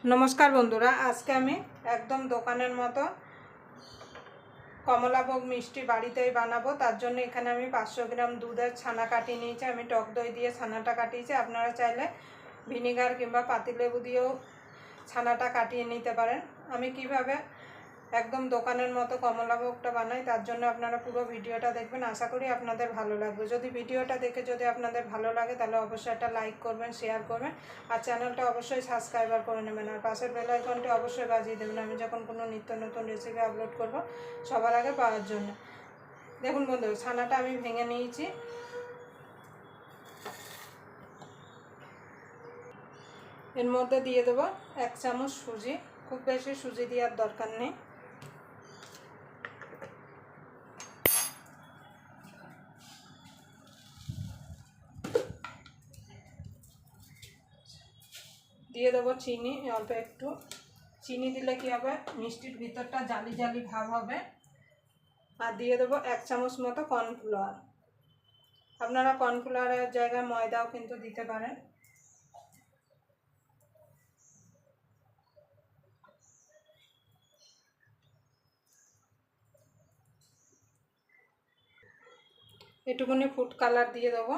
नमस्कार बंधुरा आज के आमी एकदम दोकानेर मतो कमलाभोग मिष्टि बाड़ीतेई बानाबो। तार जोन्नो एखाने आमी 500 ग्राम दूधेर छाना काटिये निয়েছি। आमी टक दई दिए छानाटा काटिয়েছি। आपनारा चाइले ভিনিগার किंबा पातिलेबु दिएও छानाटा काटिয়ে निते पारेन। आमी किभाबे एकदम दोकानेर मतो कमलाभोगटा बानाई तार जोन्नो आपनारा पुरो भिडियोटा देखबेन। आशा करी आपनादेर भालो लागबे। यदि भिडियोटा देखे यदि आपनादेर भालो लागे ताहले अवश्यई एकटा लाइक करबेन, शेयर करबेन और चैनलटा अवश्यई सबस्क्राइब करे नेबेन और पाशेर बेल आइकनटी अवश्यई बाजिये देबेन आमी जखन कोनो नित्य नतुन रेसिपि आपलोड करब सबार आगे पाওয়ার জন্য। দেখুন বন্ধুরা ছানাটা আমি ভেঙে নিয়েছি। এর মধ্যে দিয়ে দেব 1 চামচ সুজি। খুব বেশি সুজি দেওয়ার দরকার নেই। দিয়ে দেব চিনি অল্প একটু। চিনি দিলে কি হবে মিষ্টির ভিতরটা জালি জালি ভাব হবে। আর দিয়ে দেব 1 চামচ মতো কর্নফ্লাওয়ার। আপনারা কর্নফ্লাওয়ারের জায়গায় ময়দাও কিন্তু দিতে পারেন। একটুখানি ফুড কালার দিয়ে দেব।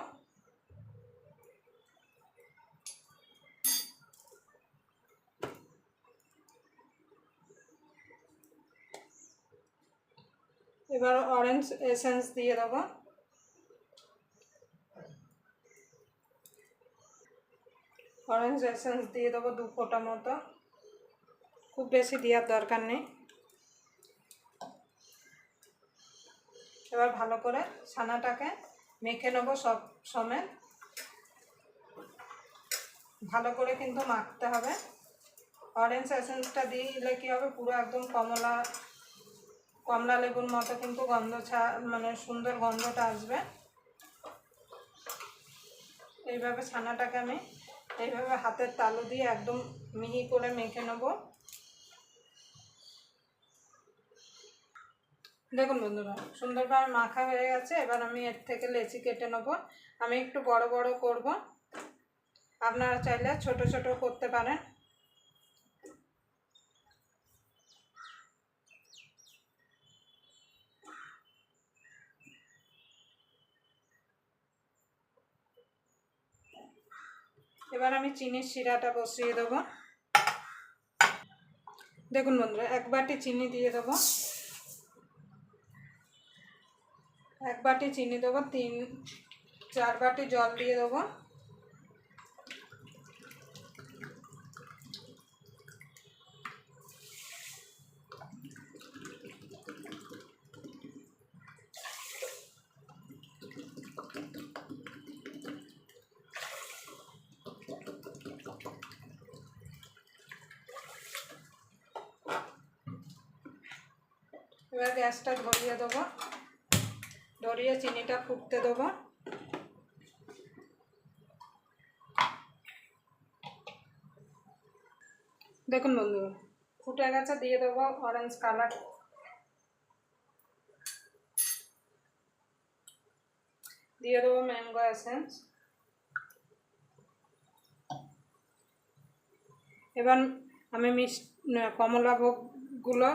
এবার অরেঞ্জ এসেন্স দিয়ে দেব। অরেঞ্জ এসেন্স দিয়ে দেব 2 ফোঁটা মতো। খুব বেশি দেওয়ার দরকার নেই। এবার ভালো করে ছানাটাকে মেখে নেব সব সমেত। ভালো করে কিন্তু মাখতে হবে। অরেঞ্জ এসেন্সটা দিলে কি হবে পুরো একদম কমলা লেবুর মতো কিন্তু গন্ধ মানে সুন্দর গন্ধটা আসবে। এইভাবে ছানাটাকে আমি এইভাবে হাতের তালু দিয়ে একদম মিহি করে মেখে নেব। দেখুন বন্ধুরা সুন্দরভাবে মাখা হয়ে গেছে। এবার আমি এর থেকে লেচি কেটে নেব। আমি একটু বড় বড় করব, আপনারা চাইলে ছোট ছোট করতে পারেন। এবার আমি চিনির শিরাটা বসিয়ে দেব। দেখুন বন্ধুরা 1 বাটি চিনি দিয়ে দেব। 1 বাটি চিনি দেব। 3-4 বাটি জল দিয়ে দেব। এবার গ্যাসটা ধরিয়ে দেব। ধরিয়ে চিনিটা ফুটতে দেব। দেখুন বন্ধুরা ফুটে গেছে। দিয়ে দেব অরেঞ্জ কালার। দিয়ে দেব ম্যাঙ্গো এসেন্স। এবার আমি কমলাভোগগুলো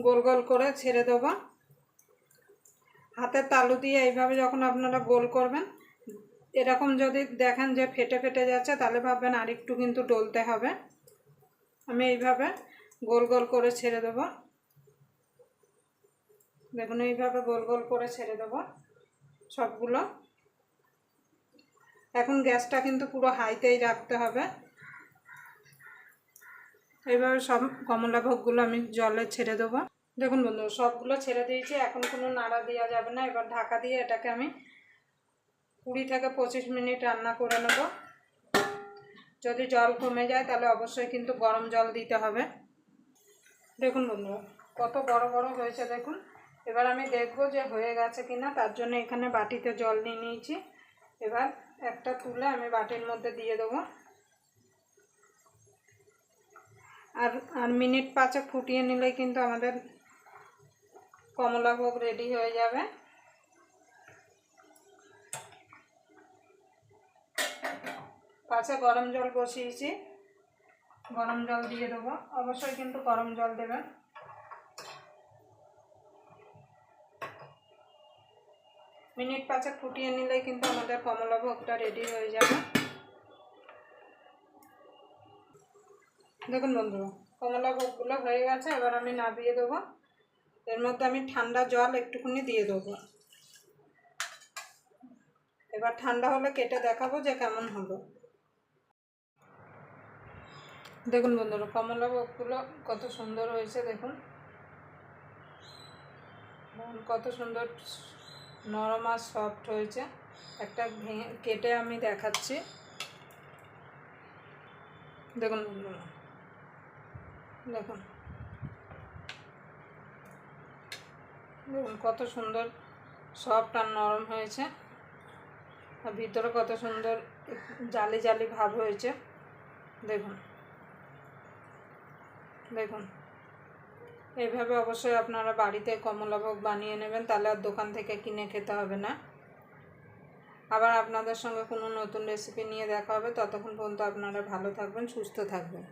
গোল গোল করে ছেড়ে দেব। হাতের তালু দিয়ে এইভাবে যখন আপনারা গোল করবেন এরকম যদি দেখেন যে ফেটে ফেটে যাচ্ছে তাহলে ভাববেন আরেকটু কিন্তু ডলতে হবে। আমি এইভাবে গোল গোল করে ছেড়ে দেব। দেখুন এইভাবে গোল গোল করে ছেড়ে দেব সবগুলো। এখন গ্যাসটা কিন্তু পুরো হাইতেই রাখতে হবে। এইভাবে সব কমলাভোগগুলো আমি জলে ছেড়ে দেবো। দেখুন বন্ধু সবগুলো ছেড়ে দিয়েছি। এখন কোনো নাড়া দেওয়া যাবে না। এবার ঢাকা দিয়ে এটাকে আমি 20 থেকে 25 মিনিট রান্না করে নেব। যদি জল কমে যায় তাহলে অবশ্যই কিন্তু গরম জল দিতে হবে। দেখুন বন্ধু কত বড় বড় হয়েছে দেখুন। এবার আমি দেখব যে হয়ে গেছে কিনা। তার জন্য এখানে বাটিতে জল নিয়ে নিয়েছি। এবার একটা তুলে আমি বাটির মধ্যে দিয়ে দেবো। আর মিনিট 5 ফুটিয়ে নিলে কিন্তু আমাদের কমলাভোগ রেডি হয়ে যাবে। পাশে গরম জল বসিয়েছি। গরম জল দিয়ে দেবো, অবশ্যই কিন্তু গরম জল দেবেন। মিনিট 5 ফুটিয়ে নিলেই কিন্তু আমাদের কমলাভোগটা রেডি হয়ে যাবে। দেখুন বন্ধুরা, কমলাভোগগুলো হয়ে গেছে। এবার আমি নামিয়ে দেবো। এর মধ্যে আমি ঠান্ডা জল একটুখানি দিয়ে দেবো। এবার ঠান্ডা হলে কেটে দেখাবো যে কেমন হলো। দেখুন বন্ধুরা, কমলাভোগগুলো কত সুন্দর হয়েছে। দেখুন কত সুন্দর নরম আর সফট হয়েছে। একটা কেটে আমি দেখাচ্ছি। দেখুন বন্ধুরা, দেখুন দেখুন কত সুন্দর সফট আর নরম হয়েছে। আর ভিতরে কত সুন্দর জালি জালি ভাব হয়েছে। দেখুন দেখুন এইভাবে অবশ্যই আপনারা বাড়িতে কমলাভোগ বানিয়ে নেবেন, তাহলে আর দোকান থেকে কিনে খেতে হবে না। আবার আপনাদের সঙ্গে কোনো নতুন রেসিপি নিয়ে দেখা হবে। ততক্ষণ পর্যন্ত আপনারা ভালো থাকবেন, সুস্থ থাকবেন।